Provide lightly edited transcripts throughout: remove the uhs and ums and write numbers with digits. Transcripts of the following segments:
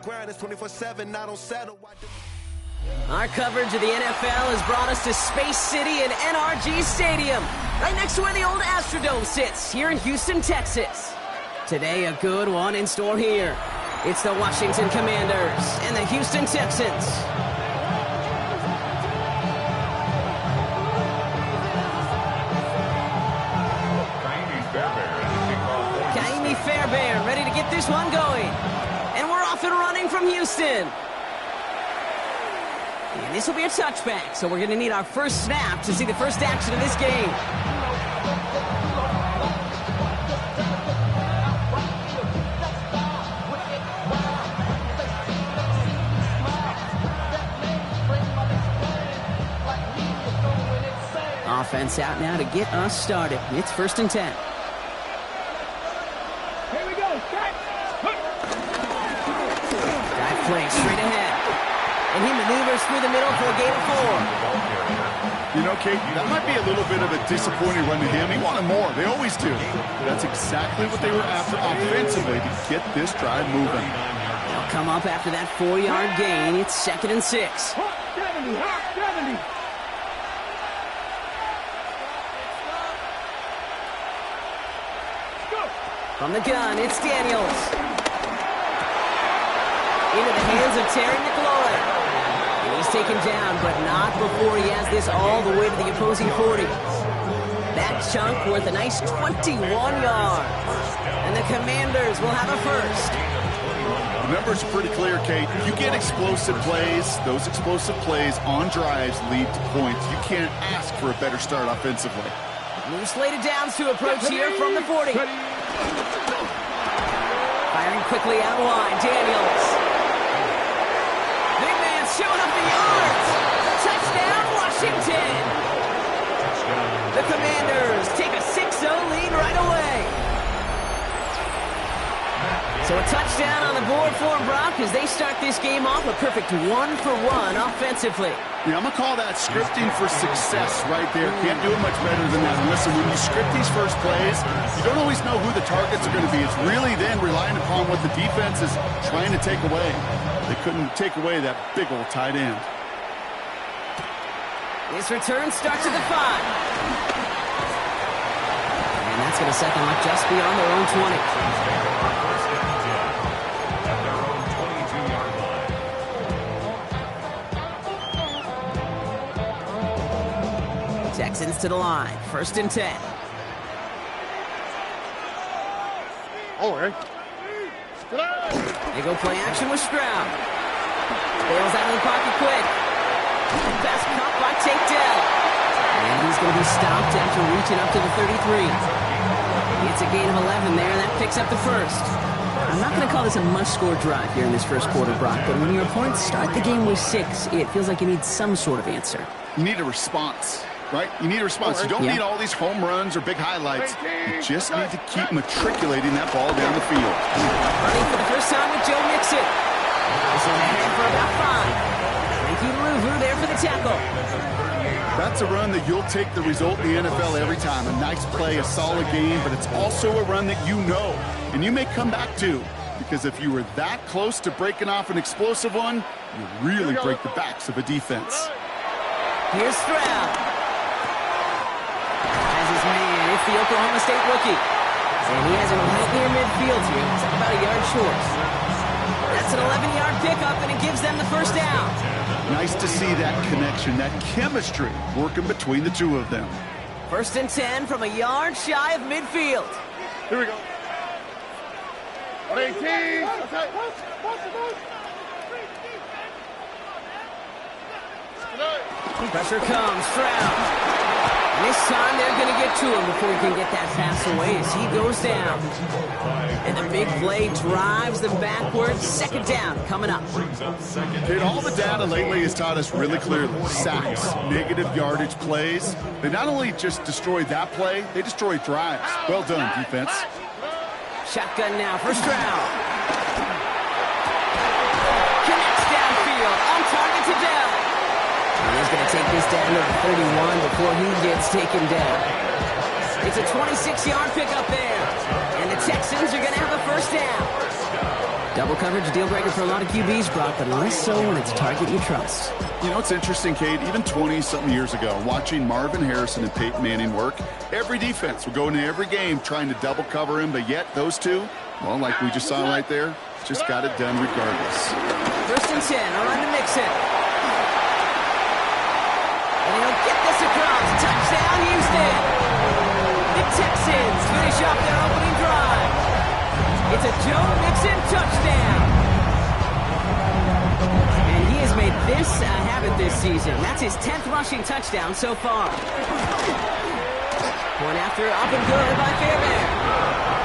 grind. It's 24/7. I don't settle. Our coverage of the NFL has brought us to Space City and NRG Stadium, right next to where the old Astrodome sits, here in Houston, Texas. Today, a good one in store here. It's the Washington Commanders and the Houston Texans. Kaimi Fairbairn ready to get this one going. And we're off and running from Houston. And this will be a touchback, so we're going to need our first snap to see the first action of this game. Offense out now to get us started. It's 1st and 10. Here we go. Dive play straight ahead. And he maneuvers through the middle for a gain of 4. You know, Kate, that might be a little bit of a disappointing run to him. He wanted more. They always do. That's exactly what they were after offensively to get this drive moving. They'll come up after that 4-yard gain. It's 2nd and 6. 70. From the gun, it's Daniels. Into the hands of Terry McLaurin. And he's taken down, but not before he has this all the way to the opposing 40. That chunk worth a nice 21 yards. And the Commanders will have a first. The numbers are pretty clear, Kate. You get explosive plays. Those explosive plays on drives lead to points. You can't ask for a better start offensively. Loose slated downs to approach here from the 40. Firing quickly out wide, Daniels. Big man showing up the yards. Touchdown, Washington. The Commanders take a 6-0 lead right away. So a touchdown on the board for Brock as they start this game off a perfect 1-for-1 offensively. Yeah, I'm going to call that scripting for success right there. Can't do it much better than that. And listen, when you script these first plays, you don't always know who the targets are going to be. It's really then relying upon what the defense is trying to take away. They couldn't take away that big old tight end. This return starts at the 5. And that's going to set them up just beyond their own 20. Texans to the line. 1st and 10. They go play action with Stroud. Bails out of the pocket quick. Pass caught by takedown. And he's going to be stopped after reaching up to the 33. It's a gain of 11 there. That picks up the first. I'm not going to call this a must-score drive here in this first quarter, Brock, but when your opponents start the game with 6, it feels like you need some sort of answer. You need a response. Right? You need a response. You don't need all these home runs or big highlights. You just need to keep matriculating that ball down the field. Running for the first time with Joe Mixon. This is ahead for about 5. Thank you to Luvu there for the tackle. That's a run that you'll take the result in the NFL every time. A nice play, a solid game, but it's also a run that you know, and you may come back to. Because if you were that close to breaking off an explosive one, you really break the backs of a defense. Here's Stroud. Man, it's the Oklahoma State rookie. And he has him right near midfield here. It's about a yard short. That's an 11-yard pickup, and it gives them the first down. Nice to see that connection, that chemistry working between the two of them. 1st and 10 from a yard shy of midfield. Here we go. 18. Pressure comes, Stroud. This time they're going to get to him before he can get that pass away as he goes down. And the big play drives them backwards. 2nd down coming up. Kid, all the data lately has taught us really clearly. Sacks, negative yardage plays. They not only just destroyed that play, they destroyed drives. Well done, defense. Shotgun now for Stroud. Connects downfield. On target to Dell. He's going to take this down to the 31 before he gets taken down. It's a 26-yard pickup there. And the Texans are going to have a first down. Double coverage, deal breaker for a lot of QBs, Brock, but less so when it's a target you trust. You know, it's interesting, Kate, even 20-something years ago, watching Marvin Harrison and Peyton Manning work, every defense would go into every game trying to double cover him, but yet those two, well, like we just saw right there, just got it done regardless. First and 10, a run to Mixon. And he'll get this across. Touchdown, Houston. The Texans finish off their opening drive. It's a Joe Mixon touchdown. And he has made this a habit this season. That's his 10th rushing touchdown so far. Point after, up and good by Fairbairn.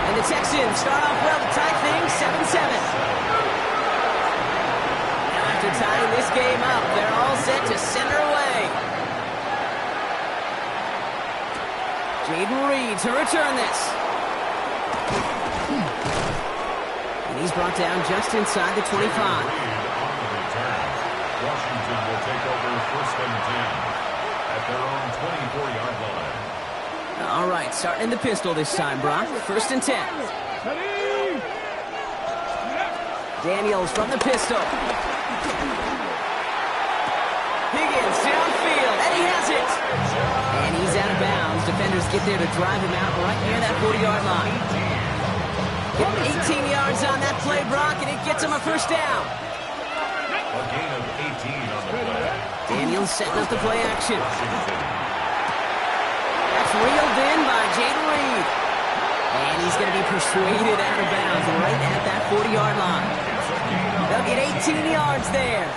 And the Texans start off well to tie things 7-7. Now after tying this game up, they're all set to center away. Jaden Reed to return this. And he's brought down just inside the 25. Washington will take over first and 10 at their own 24-yard line. All right, starting in the pistol this time, Brock. First and 10. Daniels from the pistol. Higgins downfield, and he has it. And he's out of bounds. Defenders get there to drive him out right near that 40-yard line. Give him 18 yards on that play, Brock, and it gets him a first down. A gain of 18 on the play. Daniels setting up the play action. That's reeled in by Jaden Reed. And he's going to be persuaded out of bounds right at that 40-yard line. They'll get 18 yards there.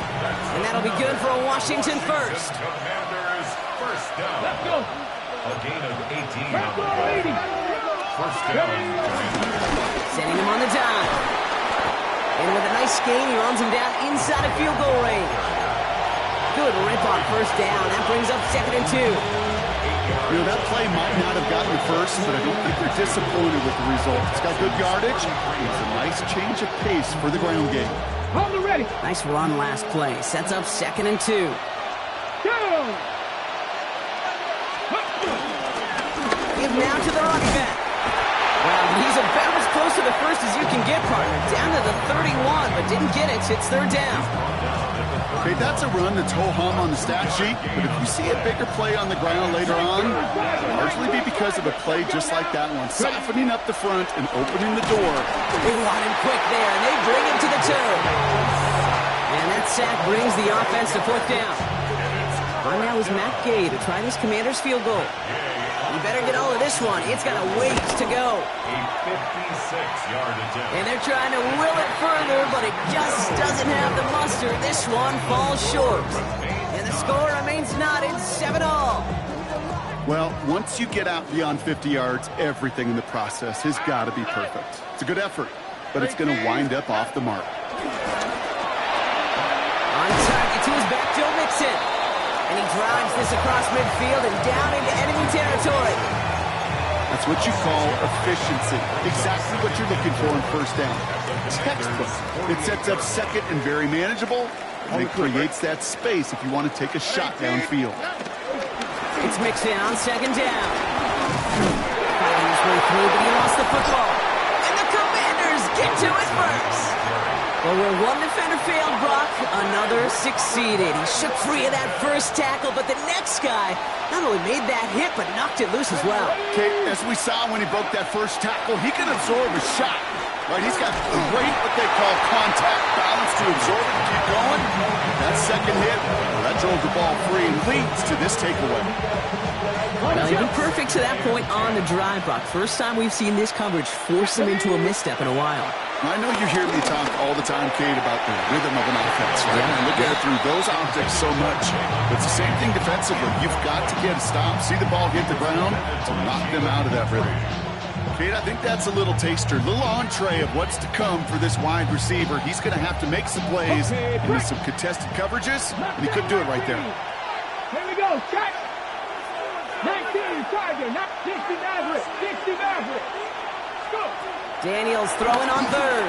And that'll be good for a Washington first. Commanders first down. Let's go. A gain of 18 on the play. First down. Sending him on the dime. And with a nice gain, he runs him down inside of field goal range. Good rip on first down. That brings up second and 2. You know, that play might not have gotten first, but I don't think they're disappointed with the result. It's got good yardage. It's a nice change of pace for the ground game. Hold it ready. Nice run last play. Sets up second and 2. Go. Give now to the running back. Well, he's about as close to the first as you can get, partner. Down to the 31, but didn't get it. It's third down. Okay, that's a run that's ho-hum on the stat sheet, but if you see a bigger play on the ground later on, it'll largely be because of a play just like that one, softening up the front and opening the door. They want him quick there, and they bring him to the 2. And that sack brings the offense to fourth down. On now is Matt Gay to try this Commander's field goal. You better get all of this one. It's got a ways to go. A 56-yard attempt. And they're trying to will it further, but it just doesn't have the muster. This one falls short. And the score remains knotted 7-all. Well, once you get out beyond 50 yards, everything in the process has got to be perfect. It's a good effort, but it's going to wind up off the mark. On target to his back, Joe Mixon. And he drives this across midfield and down into enemy territory. That's what you call efficiency. Exactly what you're looking for in first down. Textbook. It sets up second and very manageable, and it creates that space if you want to take a shot downfield. It's Mixon on second down. Fighting his way through, but he lost the football. And the Commanders get to it first. Well, where one defender failed, Brock, another succeeded. He shook free of that first tackle, but the next guy not only made that hit, but knocked it loose as well. Okay, as we saw when he broke that first tackle, he can absorb a shot. Right, he's got great, what they call contact balance to absorb it and keep going. That second hit, that drove the ball free and leads to this takeaway. Well, he's been perfect to that point on the drive, Brock. First time we've seen this coverage force him into a misstep in a while. I know you hear me talk all the time, Kate, about the rhythm of an offense, right? And look at it through those optics so much. It's the same thing defensively. You've got to get a stop, see the ball hit the ground to knock them out of that rhythm. Kate, I think that's a little taster, a little entree of what's to come for this wide receiver. He's going to have to make some plays into some contested coverages, and he couldn't do it right there. Here we go. Check. 19 Tiger, not 60 Maverick. 60 Maverick. Go. Daniels throwing on third.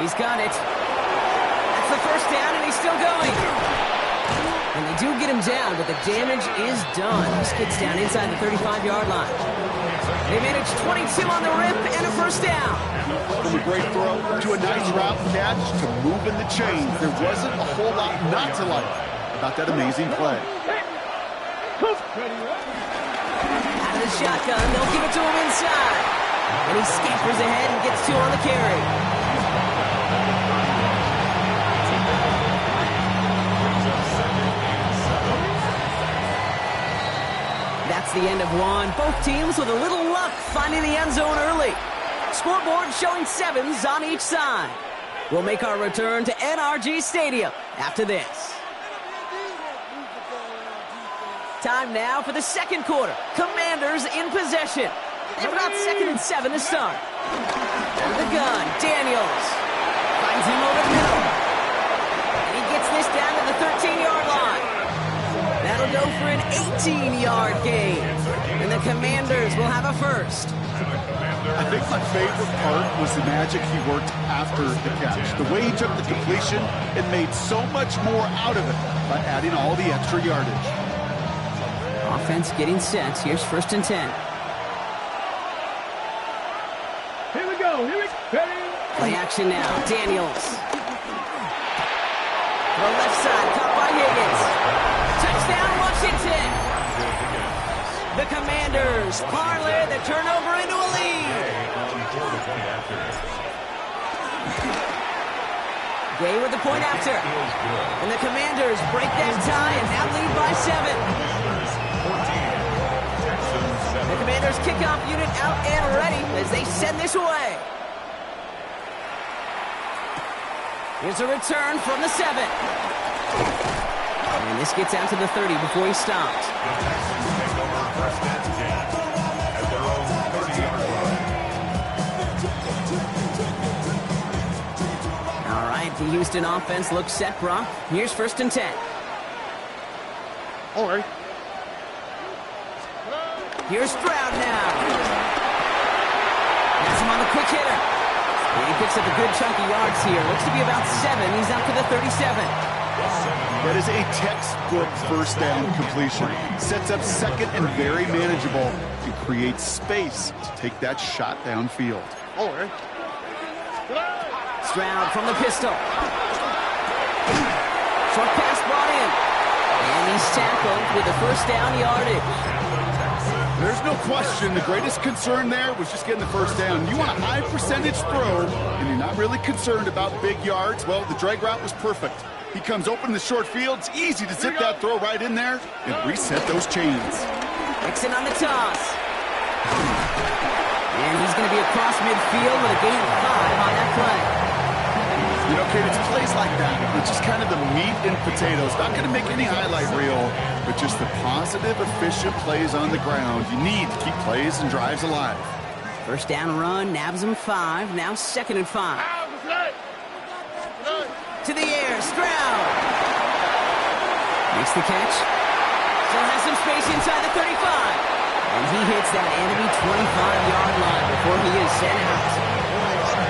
He's got it. That's the first down, and he's still going. And they do get him down, but the damage is done. This gets down inside the 35-yard line. They managed 22 on the rip and a first down. From a great throw to a nice route catch to moving the chains, there wasn't a whole lot not to like about that amazing play. Out of the shotgun, they'll give it to him inside. And he scampers ahead and gets 2 on the carry. That's the end of one. Both teams with a little luck finding the end zone early. Scoreboard showing 7s on each side. We'll make our return to NRG Stadium after this. Time now for the second quarter. Commanders in possession. They've got 2nd and 7 to start. Out of the gun, Daniels. Finds him over the middle. And he gets this down to the 13-yard line. That'll go for an 18-yard gain. And the Commanders will have a first. I think my favorite part was the magic he worked after the catch. The way he took the completion and made so much more out of it by adding all the extra yardage. Offense getting set. Here's 1st and 10. Here we go. Ready? Play action now. Daniels. To the left side. Caught by Higgins. Touchdown, Washington. The Commanders parlay the turnover into a lead. Gay with the point after. And the Commanders break that tie and now lead by 7. The Commanders kickoff unit out and ready as they send this away. Here's a return from the 7. And this gets out to the 30 before he stopped. All right, the Houston offense looks set, Brock. Here's 1st and 10. All right. Here's Stroud now. That's him on the quick hitter. And he picks up a good chunk of yards here. Looks to be about 7. He's out to the 37. That is a textbook first down completion. Sets up 2nd and very manageable and creates space to take that shot downfield. All right. Stroud from the pistol. Short pass brought in. And he's tackled with the first down yardage. There's no question the greatest concern there was just getting the first down. You want a high percentage throw, and you're not really concerned about big yards. Well, the drag route was perfect. He comes open in the short field. It's easy to zip that throw right in there and reset those chains. Nixon on the toss. And he's going to be across midfield with a gain of 5 on that play. You know, kid, it's plays like that, which is kind of the meat and potatoes. Not going to make any highlight reel, but just the positive, efficient plays on the ground. You need to keep plays and drives alive. First down run, nabs him 5. Now 2nd and 5. To the air, Stroud. Makes the catch. Still has some space inside the 35. And he hits that enemy 25-yard line before he is sent out.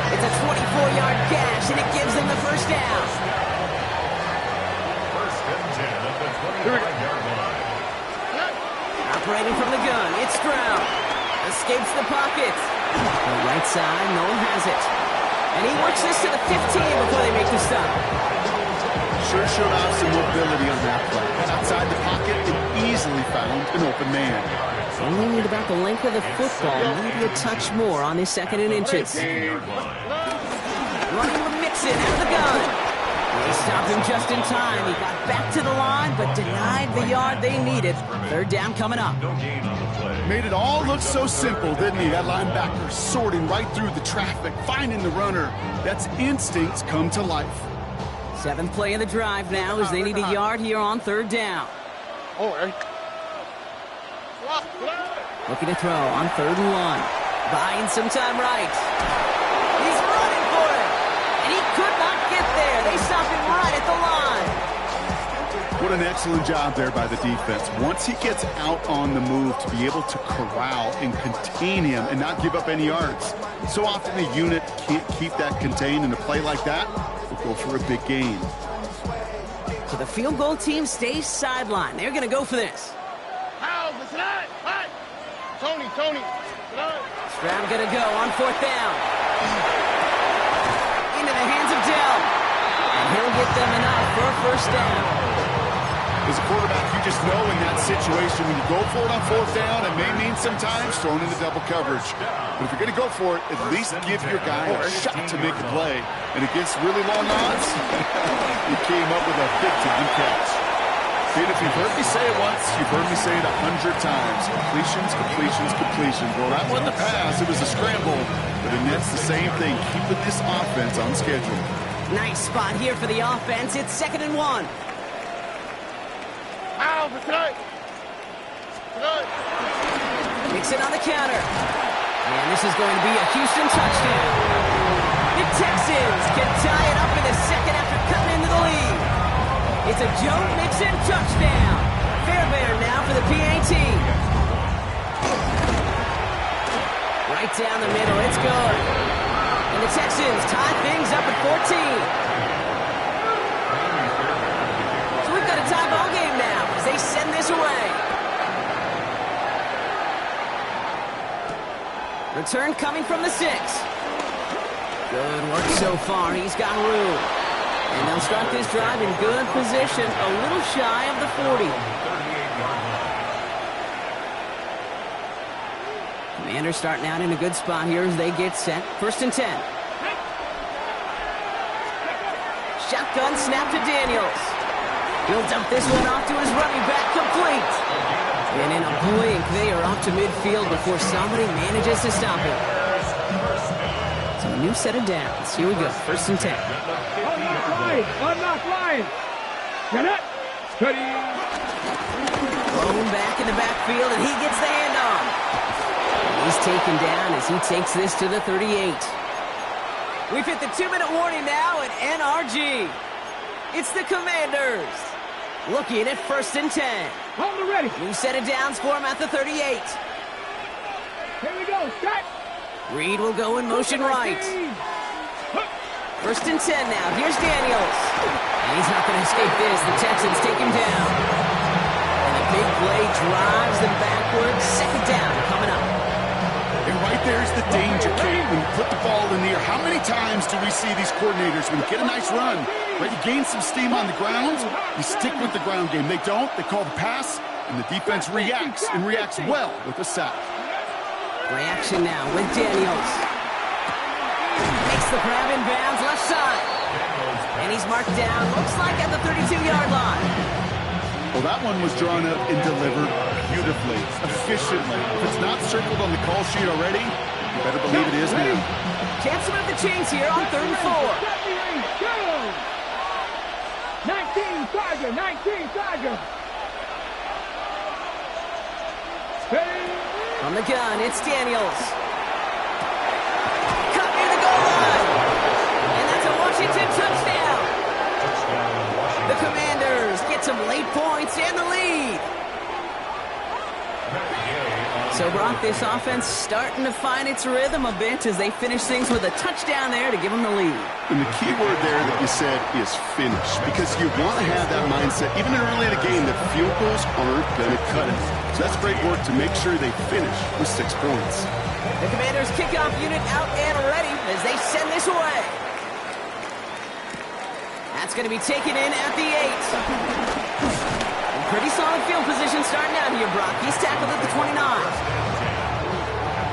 It's a 24-yard gash, and it gives them the first down. 1st and 10 at the 25-yard line. Operating from the gun, it's Stroud. Escapes the pocket. The right side, no one has it. And he works this to the 15 before they make the stop. Sure showed off some mobility on that play. Outside the pocket, and easily found an open man. Only need about the length of the football, maybe a touch more on his 2nd and inches. Running with Mixon out of the gun. They stopped him just in time. He got back to the line, but denied the yard they needed. 3rd down coming up. Made it all look so simple, didn't he? That linebacker sorting right through the traffic, finding the runner. That's instincts come to life. 7th play of the drive now as they need a yard here on 3rd down. All right. Looking to throw on 3rd and 1. Buying some time right. He's running for it. And he could not get there. They stopped him right at the line. What an excellent job there by the defense. Once he gets out on the move, to be able to corral and contain him and not give up any yards. So often the unit can't keep that contained, and a play like that will go for a big gain. So the field goal team stays sidelined. They're going to go for this. Tony. Stroud going to go on 4th down. Into the hands of Dell. And he'll get them enough for a 1st down. As a quarterback, you just know in that situation, when you go for it on 4th down, it may mean sometimes thrown into double coverage. But if you're going to go for it, at least give your guy a shot to make a play. And against really long odds, he came up with a big-time catch. And if you've heard me say it once, you've heard me say it 100 times. Completions. Well, that wasn't a pass. It was a scramble. But it nets the same thing, keeping this offense on schedule. Nice spot here for the offense. It's 2nd and 1. Nixon on the counter. And this is going to be a Houston touchdown. The Texans can tie it up in the 2nd after cutting into the lead. It's a Joe Mixon touchdown. Fairbairn now for the PAT. Right down the middle, it's good. And the Texans tie things up at 14. So we've got a tie ball game now as they send this away. Return coming from the 6. Good work so far. He's got room. And they'll start this drive in good position, a little shy of the 40. Commanders starting out in a good spot here as they get set. 1st and 10. Shotgun snap to Daniels. He'll dump this one off to his running back, complete. And in a blink, they are off to midfield before somebody manages to stop it. So a new set of downs. Here we go, 1st and 10. Unlock line. Get it. Steady. Thrown back in the backfield, and he gets the handoff. He's taken down as he takes this to the 38. We've hit the 2-minute warning now at NRG. It's the Commanders looking at 1st and 10. Hold it ready. New set of downs for him at the 38. Here we go. Start. Reed will go in motion right. 1st and 10 now. Here's Daniels. And he's not going to escape this. The Texans take him down. And a big play drives them backwards. 2nd down coming up. And right there's the danger, Kate. When you put the ball in the air, how many times do we see these coordinators, when you get a nice run, right, you gain some steam on the ground, you stick with the ground game. They don't. They call the pass, and the defense reacts, and reacts well with a sack. Play action now with Daniels. Makes the grab in bounds left side. And he's marked down, looks like at the 32-yard line. Well, that one was drawn up and delivered beautifully, efficiently. If it's not circled on the call sheet already, you better believe it is now. Chance to move the chains here on 3rd and 4. 19 Tiger. From the gun, it's Daniels. Cut near the goal line. And that's a Washington touchdown. The Commanders get some late points and the lead. So, Brock, this offense starting to find its rhythm a bit as they finish things with a touchdown there to give them the lead. And the key word there that you said is finish, because you want to have that mindset, even early in the game, that field goals aren't going to cut it. So that's great work to make sure they finish with 6 points. The Commanders' kickoff unit out and ready as they send this away. That's going to be taken in at the 8. Pretty solid field position starting out here, Brock. He's tackled at the 29.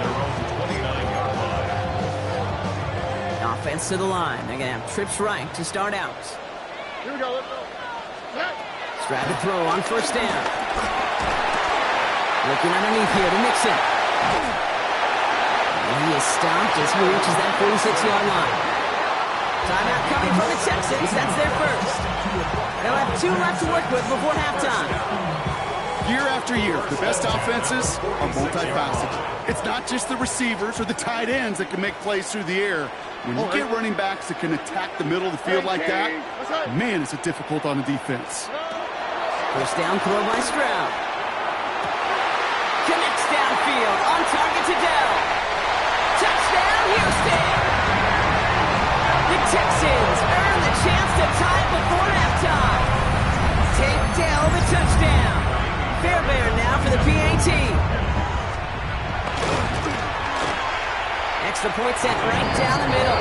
Their own 29-yard line. Offense to the line. They're going to have trips right to start out. Here we go. Let's go. Stroud to throw on 1st down. Looking underneath here to Nixon. And he is stopped as he reaches that 46-yard line. Timeout coming from the Texans. That's their first. They'll have 2 left to work with before halftime. Year after year, the best offenses are multifaceted. It's not just the receivers or the tight ends that can make plays through the air. When you get running backs that can attack the middle of the field like that, man, is it difficult on the defense. 1st down throw by Stroud. Connects downfield, on target to Dell. Touchdown, Houston! The Texans earn the chance to tie it before halftime. Extra point sent right down the middle.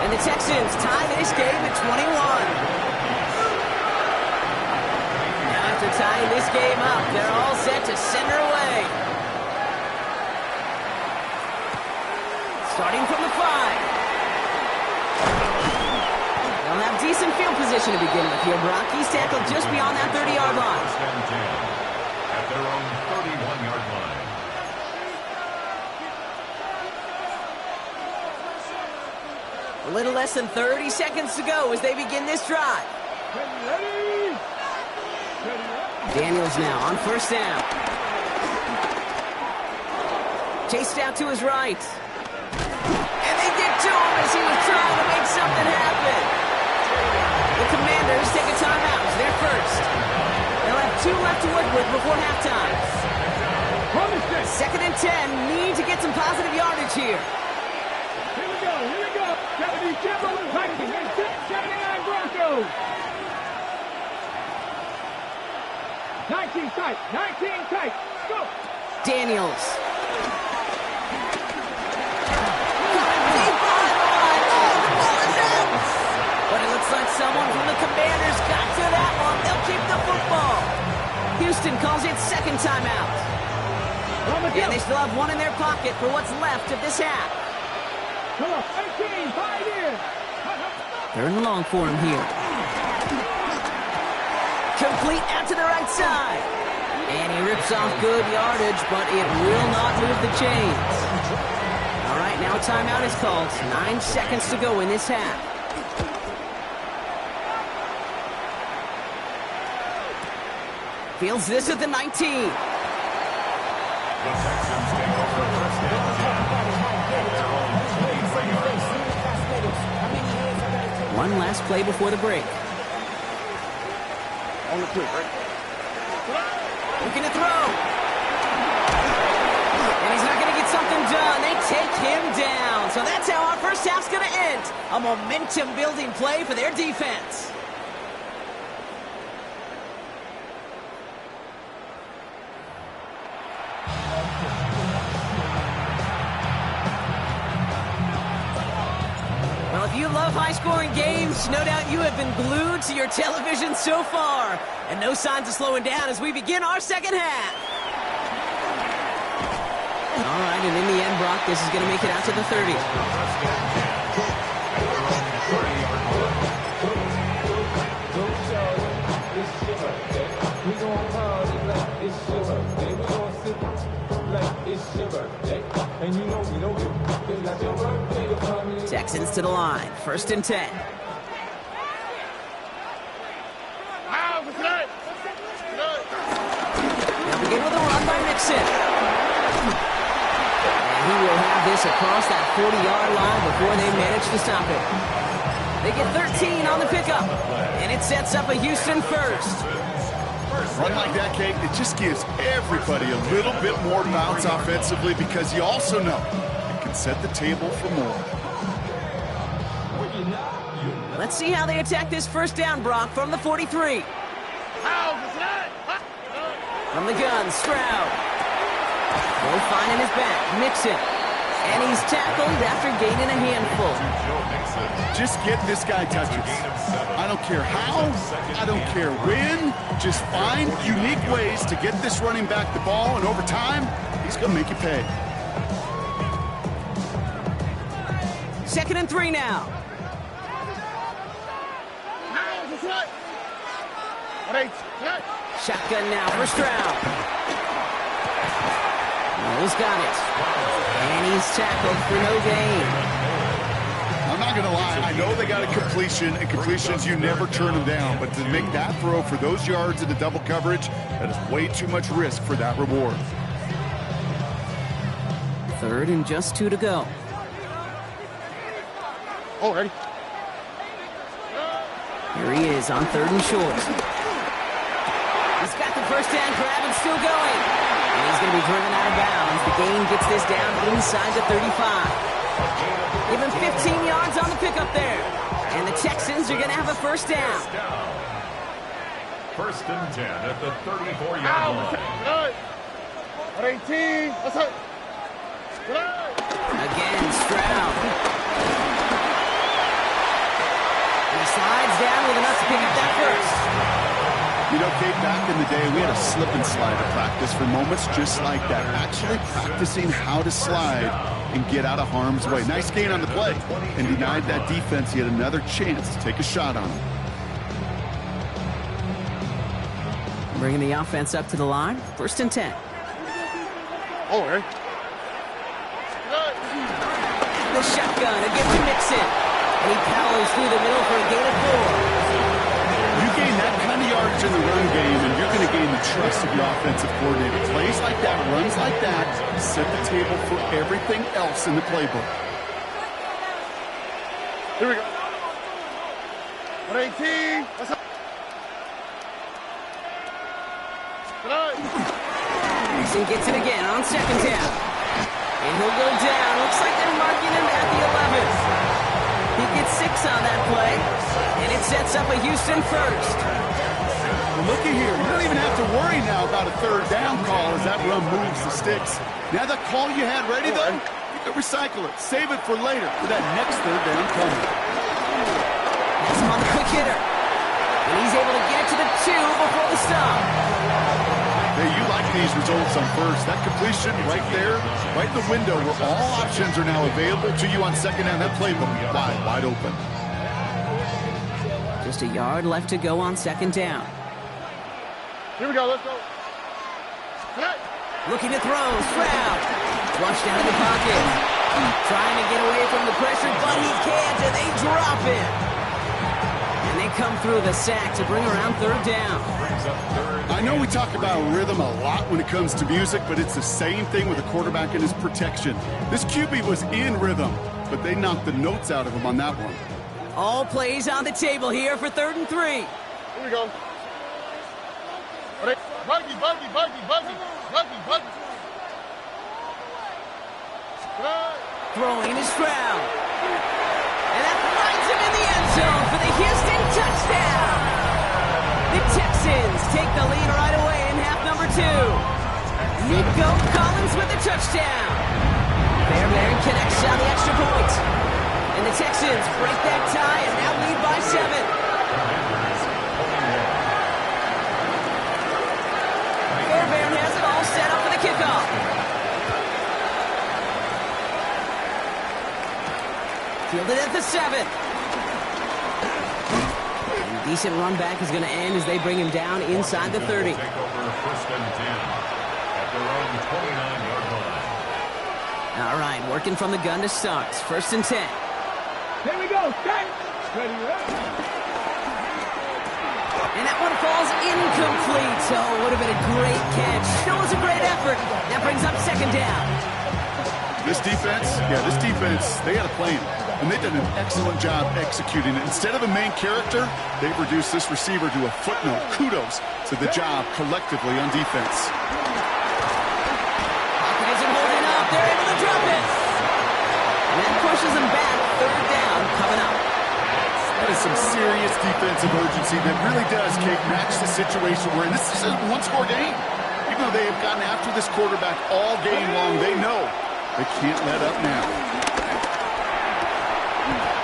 And the Texans tie this game at 21. Now after tying this game up, they're all set to send her away. Starting from the 5. They'll have decent field position to begin with here, Brock. He's tackled just beyond that 30-yard line. At their own 31-yard line. A little less than 30 seconds to go as they begin this drive. Daniels now on first down. Chased out to his right. And they get to him as he was trying to make something happen. The Commanders take a timeout. They're first. They'll have 2 left to work with before halftime. 2nd and 10. Need to get some positive yardage here. Here we go. 77 Vikings and 79 Broncos. 19 tight. Go. Daniels. But it looks like someone from the Commanders got to that one. They'll keep the football. Houston calls it second timeout. And they still have one in their pocket for what's left of this half. Come on, 18, 5 in. They're in the long for him here. Complete out to the right side. And he rips off good yardage, but it will not move the chains. All right, now a timeout is called. 9 seconds to go in this half. Fields this at the 19. The Texans take over first and 10 at their own 23-yard line. One last play before the break. Looking to throw. And he's not going to get something done. They take him down. So that's how our first half's going to end. A momentum-building play for their defense. Well, if you love high-scoring games, no doubt you have been glued to your television so far. And no signs of slowing down as we begin our second half. All right, and in the end, Brock, this is going to make it out to the 30. Texans to the line. 1st and 10. They'll begin with a run by Mixon. And he will have this across that 40-yard line before they manage to stop it. They get 13 on the pickup. And it sets up a Houston first. Run like that, Kate, it just gives everybody a little bit more bounce offensively because you also know it can set the table for more. Let's see how they attack this first down, Brock, from the 43. From the gun, Stroud. Both finding his back, Mixon. And he's tackled after gaining a handful. Just get this guy touches. I don't care how, I don't care when. Just find unique ways to get this running back the ball, and over time, he's going to make you pay. 2nd and 3 now. Shotgun now for Stroud. Mills got it. And he's tackled for no gain. I'm not going to lie. I know they got a completion, and completions, you never turn them down. But to make that throw for those yards into double coverage, that is way too much risk for that reward. 3rd and just 2 to go. Oh, ready? Here he is on 3rd and short. He's got the first down grab and still going. And he's going to be driven out of bounds. The gain gets this down inside the 35. Give him 15 yards on the pickup there. And the Texans are going to have a first down. 1st and 10 at the 34-yard line. 18. Let's go. Again, Stroud. He slides down with enough to pick up that first. You know, Kate, back in the day, we had a slip and slide at practice for moments just like that. Actually practicing how to slide and get out of harm's way. Nice gain on the play, and denied that defense yet another chance to take a shot on him. Bringing the offense up to the line. 1st and 10. Oh, right. The shotgun against Mixon. And he powers through the middle for a gain of 4. You gain that kind of yardage in the run game, and you're going to gain the trust of your offensive coordinator. Plays like that, runs like that, set the table for everything else in the playbook. Here we go. 118. What's up? Mixon gets it again on 2nd down. And he'll go down. Looks like they're marking him at the 11th. He gets 6 on that play, and it sets up a Houston first. Well, looky here. You don't even have to worry now about a 3rd down call as that run moves the sticks. Now that call you had ready, though, you can recycle it. Save it for later for that next 3rd down coming. That's him on the quick hitter. And he's able to get it to the 2 before the stop. Hey, you like these results on first. That completion right there, right in the window where all options are now available to you on 2nd down. That playbook wide open. Just a yard left to go on 2nd down. Here we go. Let's go. Looking to throw. Stroud. Flushed out of the pocket. Trying to get away from the pressure, but he can't, and they drop it. And they come through the sack to bring around 3rd down. I know we talk about rhythm a lot when it comes to music, but it's the same thing with a quarterback and his protection. This QB was in rhythm, but they knocked the notes out of him on that one. All plays on the table here for 3rd and 3. Here we go. Buggy. Throwing is Stroud. And that finds him in the end zone for the Houston touchdown. The Texans take the lead right away in half number 2. Nico Collins with the touchdown. Fairbairn connects on the extra point. And the Texans break that tie and now lead by 7. Fairbairn has it all set up for the kickoff. Fielded at the 7. A decent run back is going to end as they bring him down inside the 30. Take over 1st and 10 at their own 29-yard line. All right, working from the gun to start. 1st and 10. Here we go. Set. Ready, And that one falls incomplete. So it would have been a great catch. Still was a great effort. That brings up 2nd down. This defense, they got a plan. And they've done an excellent job executing it. Instead of a main character, they've reduced this receiver to a footnote. Kudos to the job collectively on defense. Pocket isn't holding up. They're able to drop it. And that pushes them back. 3rd down coming up. That is some serious defensive urgency that really does, Kate, match the situation we're in. This is a one-score game. Even though they have gotten after this quarterback all game long, they know they can't let up now.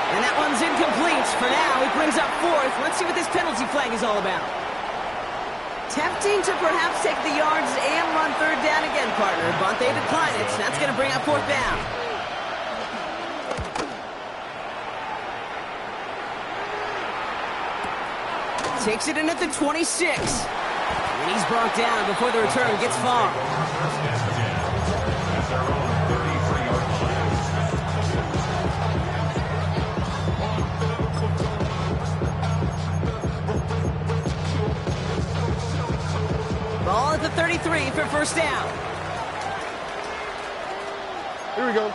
And that one's incomplete. For now, he brings up 4th. Let's see what this penalty flag is all about. Tempting to perhaps take the yards and run 3rd down again, partner, but they decline it. So that's going to bring up 4th down. Takes it in at the 26. And he's brought down before the return gets far. Ball at the 33 for 1st down. Here we go.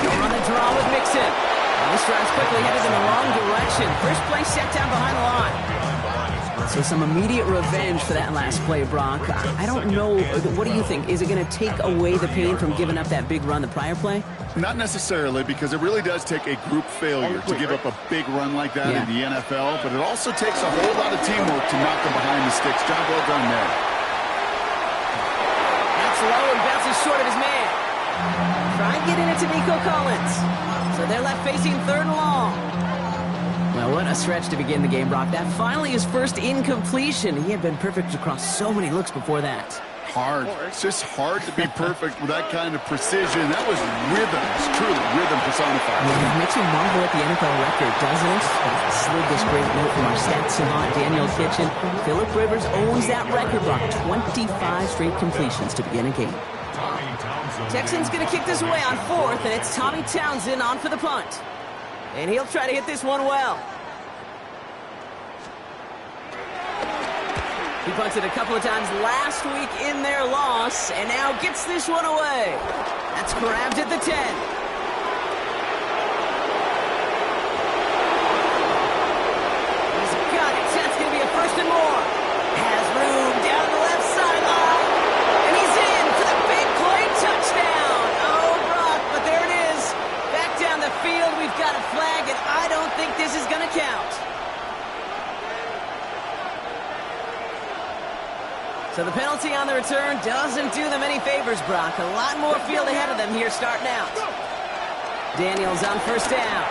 They'll run the draw with Mixon. This drive's quickly headed in the wrong direction. First play set down behind the line. So some immediate revenge for that last play, Brock. I don't know. What do you think? Is it going to take away the pain from giving up that big run the prior play? Not necessarily, because it really does take a group failure to give up a big run like that in the NFL, but it also takes a whole lot of teamwork to knock them behind the sticks. Job well done there. That's looks low and bounces short of his man. Try and get in it to Nico Collins. So they're left facing 3rd and long. Well, what a stretch to begin the game, Brock. That finally his first incompletion. He had been perfect across so many looks before that. Hard. It's just hard to be perfect with that kind of precision. That was rhythm. It's truly rhythm personified. Yeah, it makes you marvel at the NFL record, doesn't it? Slid this great note from our stats savant, Daniel Kitchen. Philip Rivers owns that record, Brock. 25 straight completions to begin a game. Texans going to kick this away on 4th, and it's Tommy Townsend on for the punt. And he'll try to hit this one well. He punted a couple of times last week in their loss, and now gets this one away. That's grabbed at the 10. He's got it. That's going to be a 1st and more. Has room down the left sideline. And he's in for the big play touchdown. Oh, Brock, but there it is. Back down the field, we've got a flag, and I don't think this is going to count. So the penalty on the return doesn't do them any favors, Brock. A lot more field ahead of them here starting out. Daniels on 1st down.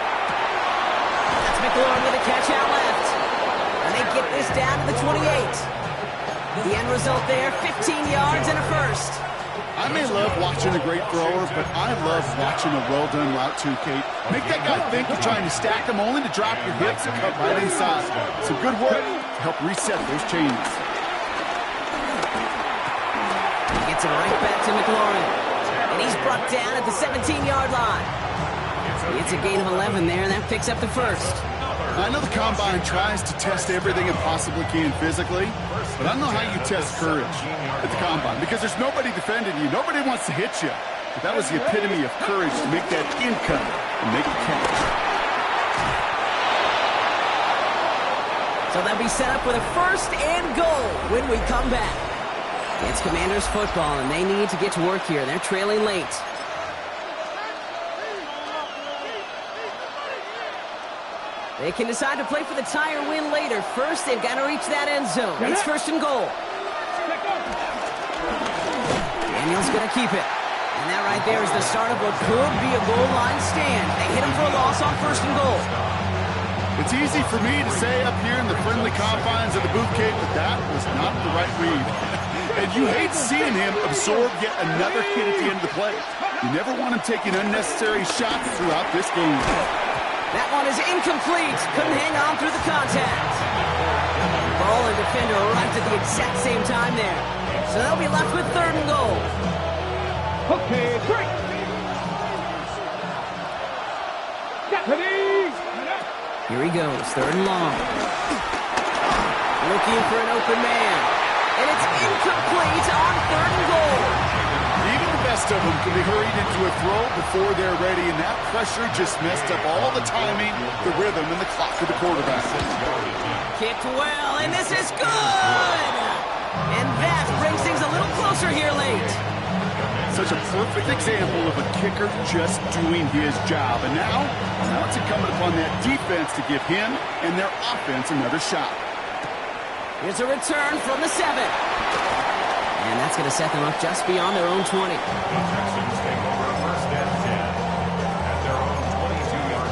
That's McLaurin with a catch out left. And they get this down to the 28. The end result there, 15 yards and a 1st. I may love watching a great thrower, but I love watching a well-done route too, Kate. Make that guy think you're trying to stack them only to drop your hips and cut right inside. Some good work to help reset those chains. Gets it right back to McLaurin. And he's brought down at the 17-yard line. It's a gain of 11 there, and that picks up the 1st. I know the Combine tries to test everything it possibly can physically, but I don't know how you test courage at the Combine, because there's nobody defending you. Nobody wants to hit you. But that was the epitome of courage to make that income and make the catch. So they'll be set up with a 1st and goal when we come back. It's Commanders football, and they need to get to work here. They're trailing late. They can decide to play for the tie or win later. First, they've got to reach that end zone. It's 1st and goal. Daniel's going to keep it. And that right there is the start of what could be a goal line stand. They hit him for a loss on 1st and goal. It's easy for me to say up here in the friendly confines of the booth, Kate, but that was not the right read. And you hate seeing him absorb yet another hit at the end of the play. You never want him taking unnecessary shots throughout this game. That one is incomplete. Couldn't hang on through the contact. Ball and defender arrived at the exact same time there. So they'll be left with 3rd and goal. Okay, break. Deputies. Here he goes, 3rd and long. Looking for an open man. And it's incomplete on 3rd and goal. Even the best of them can be hurried into a throw before they're ready, and that pressure just messed up all the timing, the rhythm, and the clock of the quarterback. Kicked well, and this is good! And that brings things a little closer here late. Such a perfect example of a kicker just doing his job. And now it's incumbent upon that defense to give him and their offense another shot. Here's a return from the 7. And that's going to set them up just beyond their own 20. The Texans take over 1st and 10 at their own 22-yard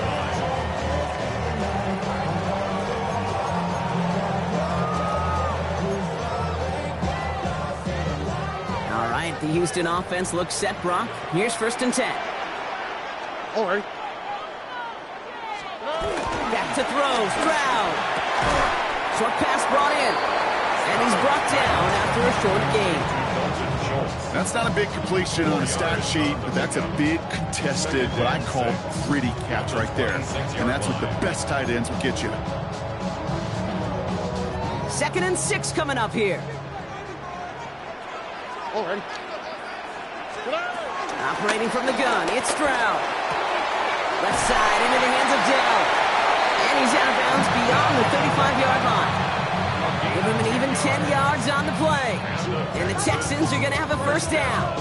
line. All right, the Houston offense looks set, Brock. Here's 1st and 10. All right. Back to throw, Stroud. Short pass brought in. And he's brought down after a short gain. That's not a big completion on a stat sheet, but that's a big contested, what I call gritty catch right there. And that's what the best tight ends will get you. 2nd and 6 coming up here. All right. Operating from the gun, it's Stroud. Left side into the hands of Dell. And he's out of bounds beyond the 35-yard line. Give him an even 10 yards on the play. And the Texans are going to have a 1st down.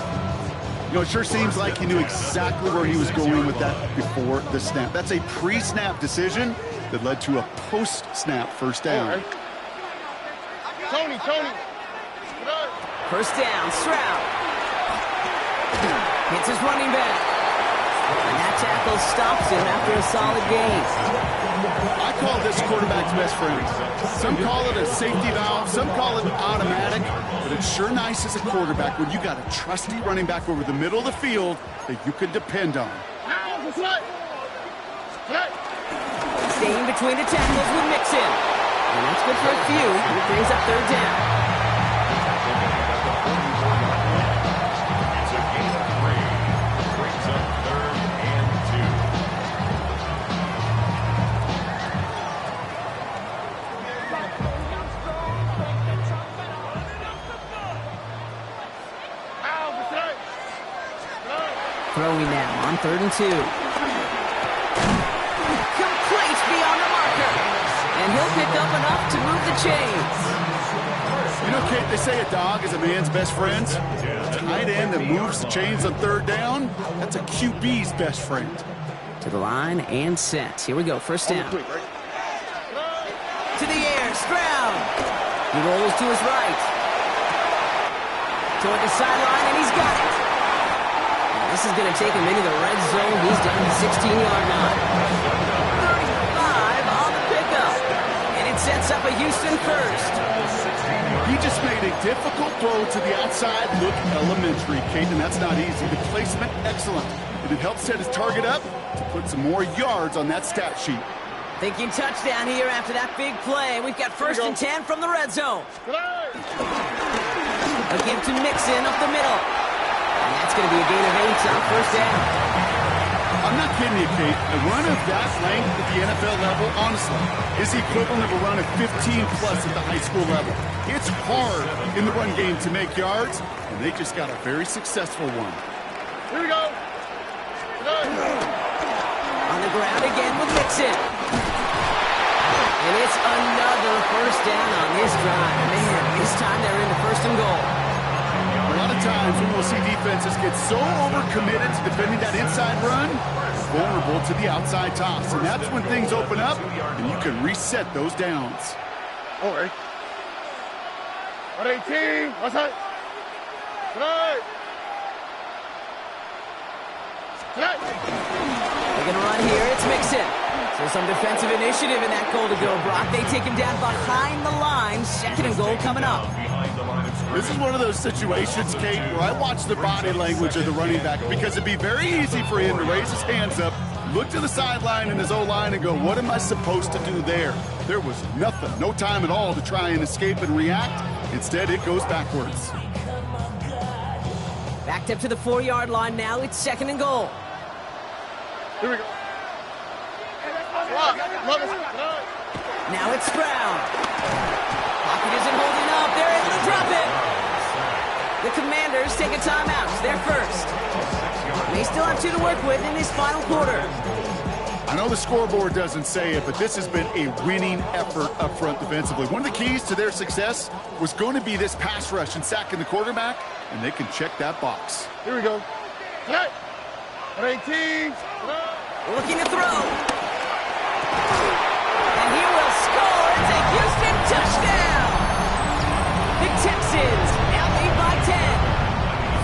You know, it sure seems like he knew exactly where he was going with that before the snap. That's a pre-snap decision that led to a post-snap 1st down. All right. Tony. 1st down, Stroud. Hits his running back. And that tackle stops him after a solid gain. I call this quarterback's best friend. Some call it a safety valve, some call it automatic, but it's sure nice as a quarterback when you got a trusty running back over the middle of the field that you can depend on. Staying between the tackles with Mixon. And that's good for a few. It brings up third down. It's a gain of 3. Brings up 3rd and 2. Throwing now on 3rd and 2. Complete beyond the marker. And he'll pick up enough to move the chains. You know, Kate, they say a dog is a man's best friend. A tight end that moves the chains on 3rd down, that's a QB's best friend. To the line and set. Here we go, first down. To the air, Stroud. He rolls to his right. Toward the sideline, and he's got it. And this is going to take him into the red zone. He's down to the 16-yard line. 35 on the pickup. And it sets up a Houston first. He just made a difficult throw to the outside. Look elementary, Kate, and that's not easy. The placement, excellent. And it helps set his target up to put some more yards on that stat sheet. Thinking touchdown here after that big play. We've got 1st and 10 from the red zone. Again to Mixon up the middle. And that's going to be a gain of 8 on first down. I'm not kidding you, Kate. A run of that length at the NFL level, honestly, is the equivalent of a run of 15-plus at the high school level. It's hard in the run game to make yards, and they just got a very successful one. Here we go. On the ground again with Mixon. And it's another first down on this drive. Man, this time they're into 1st and goal. A lot of times we will see defenses get so overcommitted to defending that inside run, vulnerable to the outside toss. And that's when things open up, and you can reset those downs. All right. 118. What's that? Tonight. They're going to run here. It's Mixon. So some defensive initiative in that goal to go, Brock. They take him down behind the line. 2nd and goal coming up. This is one of those situations, Kate, where I watch the body language of the running back because it'd be very easy for him to raise his hands up, look to the sideline in his O-line and go, what am I supposed to do there? There was nothing, no time at all to try and escape and react. Instead, it goes backwards. Backed up to the 4-yard line now. It's 2nd and goal. Here we go. Now it's Stroud. Pocket isn't holding up. They're able to drop it. The Commanders take a timeout. They're first. They still have 2 to work with in this final quarter. I know the scoreboard doesn't say it, but this has been a winning effort up front defensively. One of the keys to their success was going to be this pass rush and sacking the quarterback, and they can check that box. Here we go. 118. Looking to throw. And he will score. It's a Houston touchdown. The Texans now lead by 10.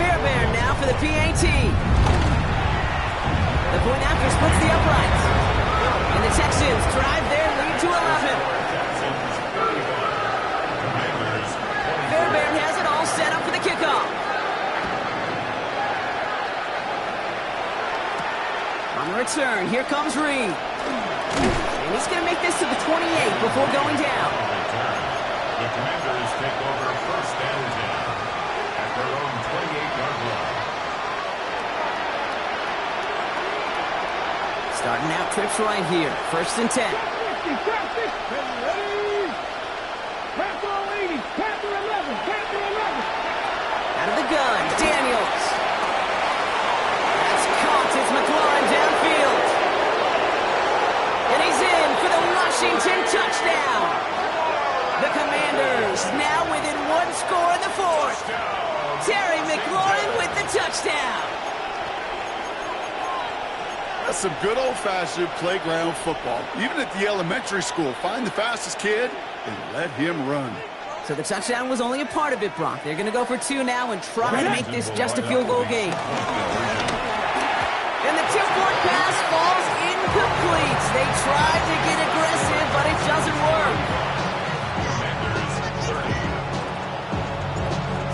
Fairbairn now for the PAT. The point after splits the uprights. And the Texans drive their lead to 11. Fairbairn has it all set up for the kickoff. On the return, here comes Reed. And he's going to make this to the 28 before going down. The Commanders take over 1st and 10 at their own 28-yard line. Starting out trips right here. 1st and 10. Out of the gun, Daniels. That's caught. It's McLaurin downfield. And he's in for the Washington touchdown. The Commanders now within 1 score in the 4th. Terry McLaurin with the touchdown. That's some good old-fashioned playground football. Even at the elementary school, find the fastest kid and let him run. So the touchdown was only a part of it, Brock. They're going to go for 2 now and try to make this just a field goal game. And the two-point pass falls incomplete. They tried to get aggressive, but it doesn't work.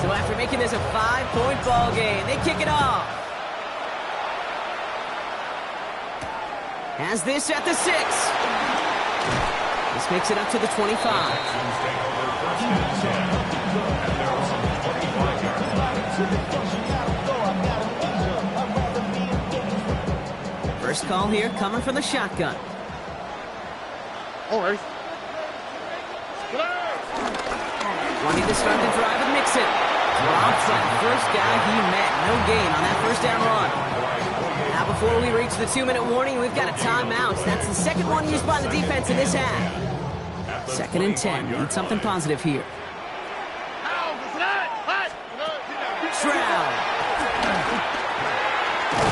So after making this a 5-point ball game, they kick it off. Has this at the 6. This makes it up to the 25. First call here coming from the shotgun. All right. Wanting to start the drive and mix it. Drops that first guy he met. No gain on that first down run. Now before we reach the 2-minute warning, we've got a timeout. That's the second one used by the defense in this half. 2nd and 10. Need something positive here. Stroud.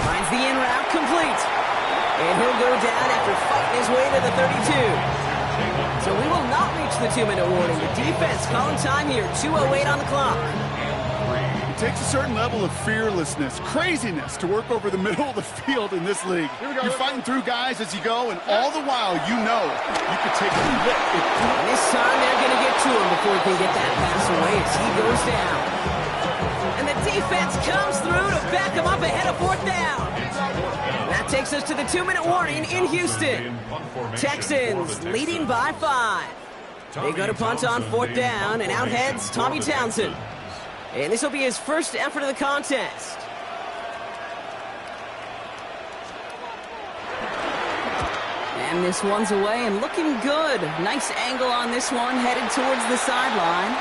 Finds the in route complete. And he'll go down after fighting his way to the 32. So we will not reach the 2-minute warning. The defense calling time here. 2:08 on the clock. It takes a certain level of fearlessness, craziness to work over the middle of the field in this league. You're fighting through guys as you go, and all the while you know you could take a lick. And this time they're going to get to him before he can get that pass away as he goes down. And the defense comes through to back him up ahead of 4th down. That takes us to the 2-minute warning in Houston. Texans leading by 5. They go to punt on 4th down, and out heads Tommy Townsend. And this will be his first effort of the contest. And this one's away and looking good. Nice angle on this one, headed towards the sideline.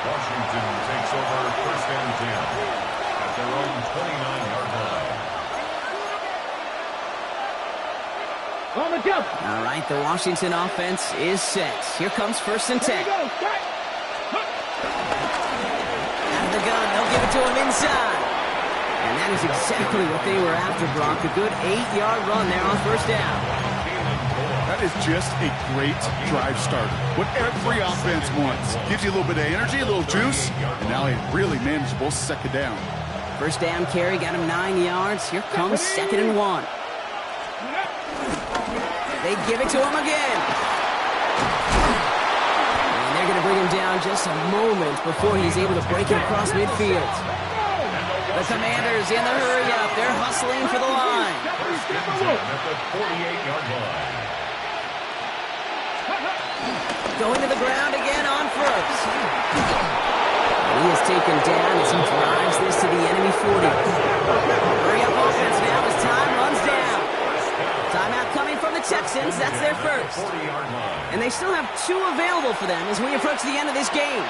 Washington takes over 1st and 10 at their own 29-yard line. On the jump. All right, the Washington offense is set. Here comes 1st and 10. Go, start. Out of the gun, they'll give it to him inside. And that is exactly what they were after, Brock. A good 8-yard run there on 1st down. That is just a great drive starter. What every offense wants. Gives you a little bit of energy, a little juice, and now a really manageable 2nd down. 1st down carry got him 9 yards. Here comes 2nd and 1. They give it to him again. And they're going to bring him down just a moment before he's able to break it across midfield. The Commanders in the hurry-up. They're hustling for the line. At the 48-yard line. Going to the ground again on 1st. He is taken down as he drives this to the enemy 40. Hurry-up offense now as time runs down. Timeout coming from the Texans. That's their first. And they still have 2 available for them as we approach the end of this game.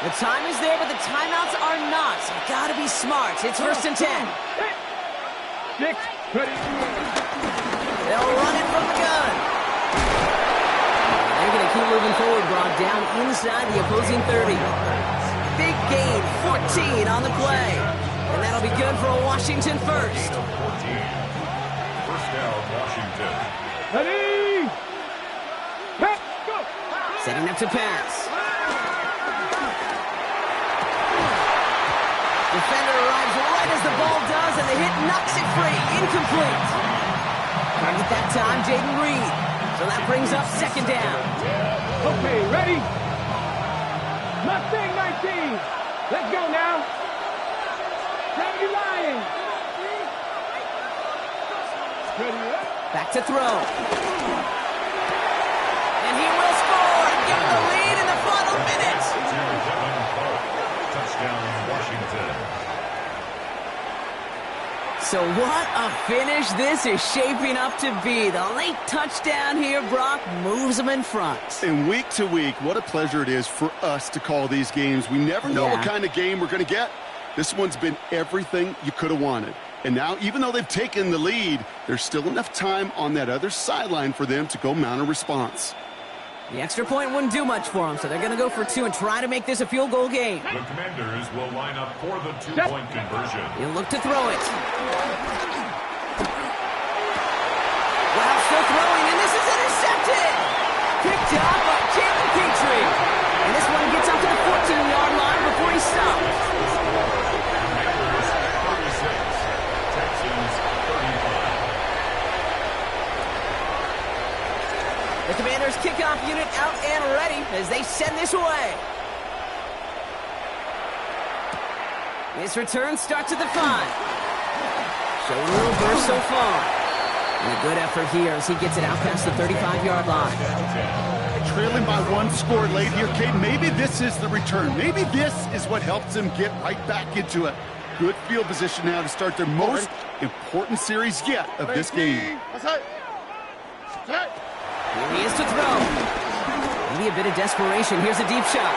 The time is there, but the timeouts are not. So you gotta be smart. It's 1st and 10. 6, ready. They'll run it from the gun. They're going to keep moving forward, brought down inside the opposing 30. Big gain, 14 on the play. And that'll be good for a Washington first. 14. 1st down, Washington. Ready. Pass, go. Setting up to pass. Defender arrives right as the ball does, and the hit knocks it free. Incomplete. Target that time, Jaden Reed. So that brings up 2nd down. Okay, ready? Mustang 19. Let's go now. Sandy Lions. Ready up. Back to throw. And he will score. Give the lead in the final minute. Touchdown, Washington. So what a finish this is shaping up to be. The late touchdown here, Brock, moves them in front. And week to week, what a pleasure it is for us to call these games. We never know what kind of game we're going to get. This one's been everything you could have wanted. And now, even though they've taken the lead, there's still enough time on that other sideline for them to go mount a response. The extra point wouldn't do much for them, so they're going to go for 2 and try to make this a field goal game. The Commanders will line up for the 2-point conversion. He'll look to throw it. Wow, still throwing, and this is intercepted! picked up by Jalen Petrie. And this one gets up to the 14-yard line before he stops. Commanders 36, Texans 35. The Commanders' kickoff unit out and ready as they send this away. This return starts at the 5. Showing a little burst so far. And a good effort here as he gets it out past the 35-yard line. Trailing by 1 score late here, Kate. Maybe this is the return. Maybe this is what helps them get right back into a good field position now to start their most important series yet of this game. Here he is to throw. Maybe a bit of desperation. Here's a deep shot.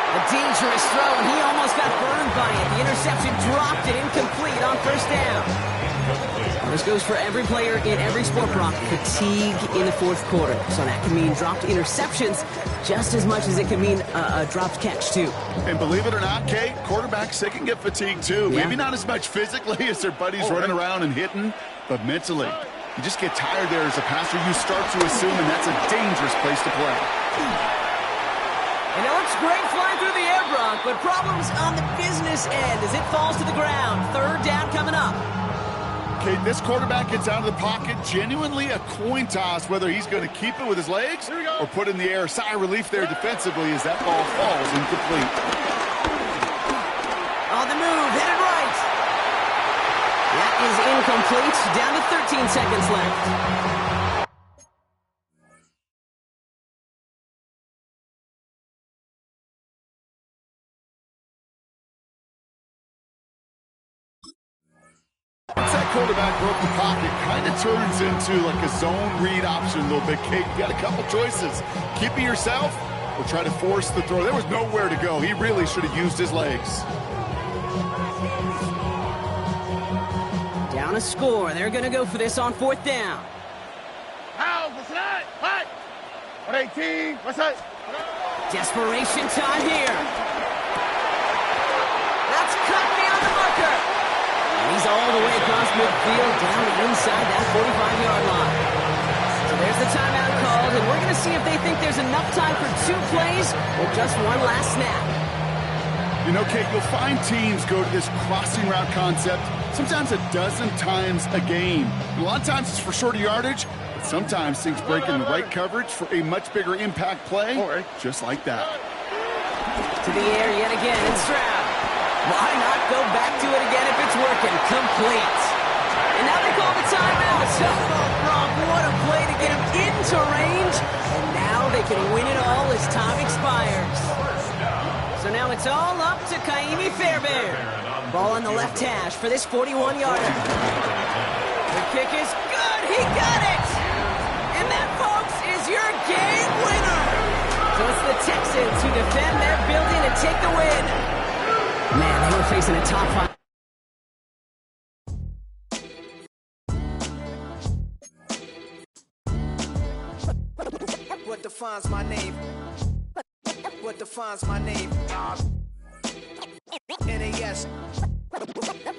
A dangerous throw, and he almost got burned by it. The interception dropped it incomplete on first down. This goes for every player in every sport, Brock. Fatigue in the fourth quarter. So that can mean dropped interceptions just as much as it can mean a dropped catch, too. And believe it or not, Kate, quarterbacks, they can get fatigued, too. Yeah. Maybe not as much physically as their buddies running around and hitting, but mentally. You just get tired there as a passer. You start to assume, and that's a dangerous place to play. And it looks great flying through the air, Brock, but problems on the business end as it falls to the ground. Third down coming up. Okay, this quarterback gets out of the pocket, genuinely a coin toss whether he's going to keep it with his legs or put it in the air. Sigh of relief there defensively as that ball falls incomplete. On the move, headed right. That is incomplete. Down to 13 seconds left. Once that quarterback broke the pocket, kind of turns into like a zone read option a little bit. Kate, you got a couple choices. Keep it yourself or try to force the throw. There was nowhere to go. He really should have used his legs. Down a score. They're going to go for this on fourth down. How? What's that? What? 118. What's that? Desperation time here. That's cut beyond the marker. And he's all the way across midfield down inside that 45-yard line. So there's the timeout called, and we're going to see if they think there's enough time for 2 plays or just one last snap. You know, Kate, you'll find teams go to this crossing route concept sometimes a dozen times a game. A lot of times it's for shorter yardage, but sometimes things break in the right coverage for a much bigger impact play, just like that. To the air yet again, and Stroud. Why not go back to it again if it's working? Complete. And now they call the timeout. So, Brock, what a play to get him into range. And now they can win it all as time expires. So now it's all up to Kaimi Fairbairn. Ball on the left hash for this 41-yarder. The kick is good. He got it. And that, folks, is your game winner. So it's the Texans who defend their building and take the win. Man, they were facing a top 5. What defines my name? What defines my name? NAS.